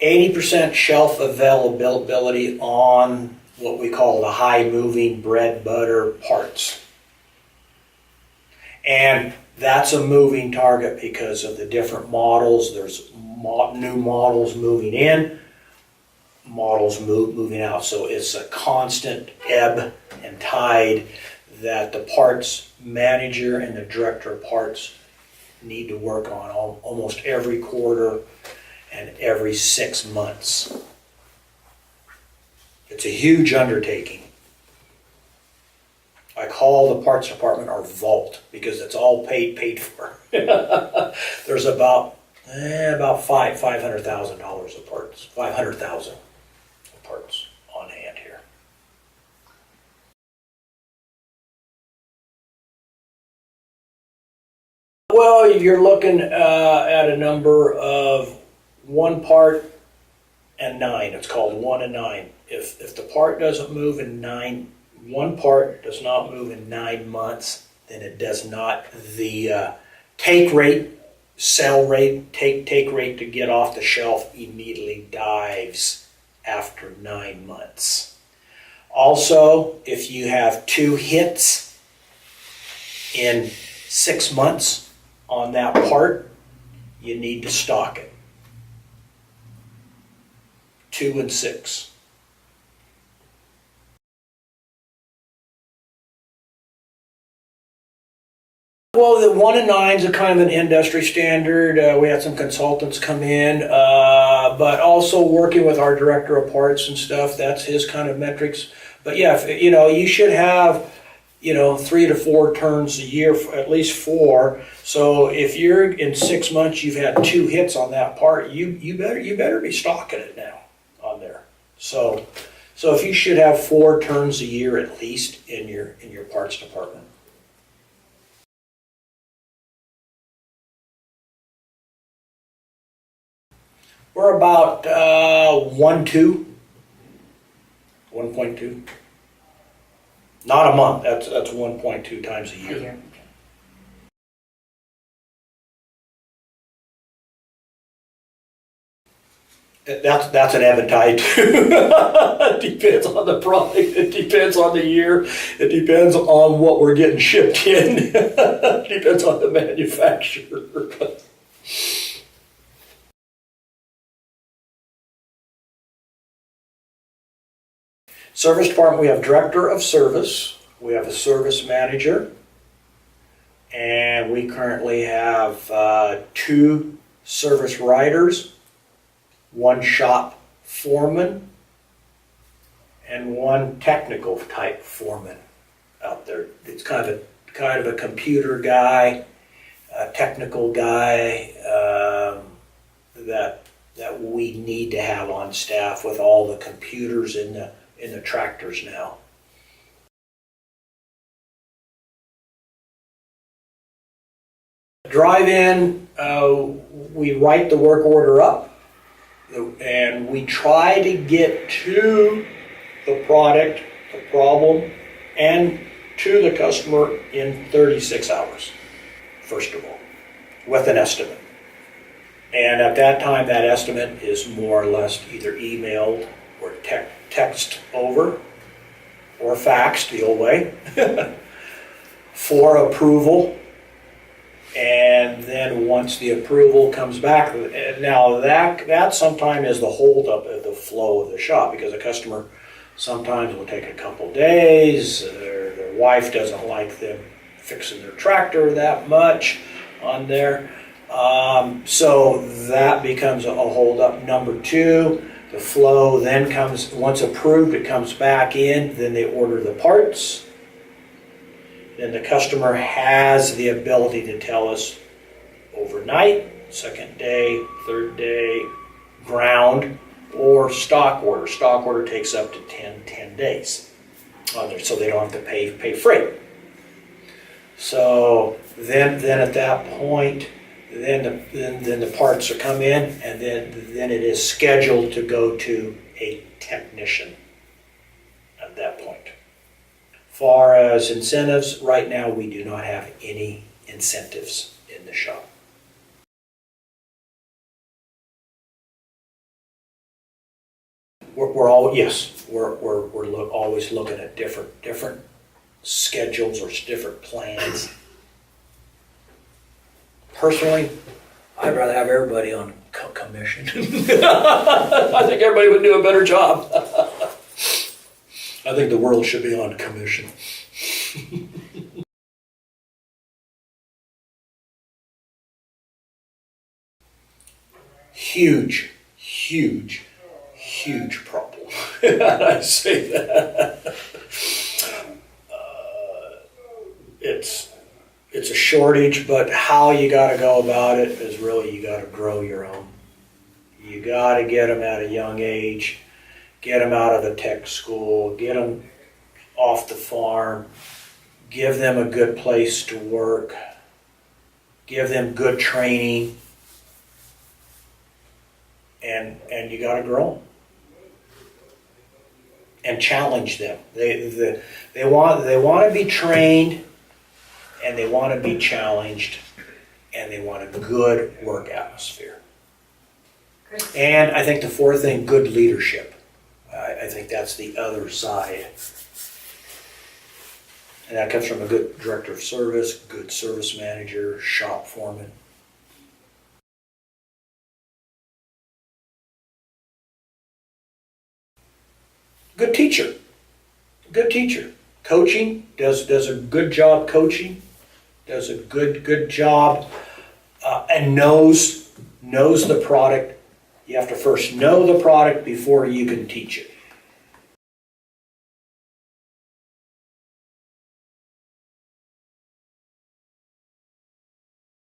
80% shelf availability on what we call the high moving bread butter parts. And that's a moving target because of the different models. There's new models moving in, models moving out. So it's a constant ebb and tide that the parts manager and the director of parts need to work on almost every quarter and every 6 months. It's a huge undertaking. I call the parts department our vault because it's all paid for. There's about $500,000 of parts, 500,000 of parts on hand here. Well, you're looking at a number of 1 part and 9. It's called 1 and 9. If the part doesn't move in 1 part does not move in 9 months, then it does not. The take rate, sell rate, take rate to get off the shelf immediately dives after 9 months. Also, if you have 2 hits in 6 months on that part, you need to stock it. 2 and 6. Well, the 1 and 9 is a kind of an industry standard. We had some consultants come in, but also working with our director of parts and stuff. That's his kind of metrics. But yeah, you should have 3 to 4 turns a year, at least 4. So if you're in 6 months, you've had 2 hits on that part. You better be stocking it now on there. So if you should have 4 turns a year at least in your parts department. We're about 1.2. Not a month. That's 1.2 times a year. That's an ebb and tide too. It depends on the product. It depends on the year. It depends on what we're getting shipped in. It depends on the manufacturer. Service department, we have director of service, we have a service manager, and we currently have 2 service writers, 1 shop foreman, and 1 technical type foreman out there. It's kind of a computer guy, a technical guy that we need to have on staff with all the computers in the tractors now. Drive-in, we write the work order up and we try to get to the product, the problem, and to the customer in 36 hours, first of all, with an estimate. And at that time, that estimate is more or less either emailed or text over or faxed the old way for approval. And then once the approval comes back, now that sometimes is the holdup of the flow of the shop, because a customer sometimes will take a couple days. Their wife doesn't like them fixing their tractor that much on there. So that becomes a holdup. Number 2, the flow then comes, once approved, it comes back in, then they order the parts. Then the customer has the ability to tell us overnight, 2nd day, 3rd day, ground, or stock order. Stock order takes up to 10 days on there, so they don't have to pay freight. So then at that point, then the parts are come in, and then it is scheduled to go to a technician at that point. Far as incentives, right now we do not have any incentives in the shop. We're all, yes, always looking at different schedules or different plans. Personally, I'd rather have everybody on commission. I think everybody would do a better job. I think the world should be on commission. Huge problem. I say that. It's a shortage, but how you got to go about it is really you got to grow your own. You got to get them at a young age, get them out of the tech school, get them off the farm, give them a good place to work, give them good training, and you got to grow them and challenge them. They want to be trained, and they want to be challenged, and they want a good work atmosphere. And I think the fourth thing, good leadership. I think that's the other side. And that comes from a good director of service, good service manager, shop foreman. Good teacher. Good teacher. Coaching, does a good job coaching, does a good job and knows the product. You have to first know the product before you can teach it.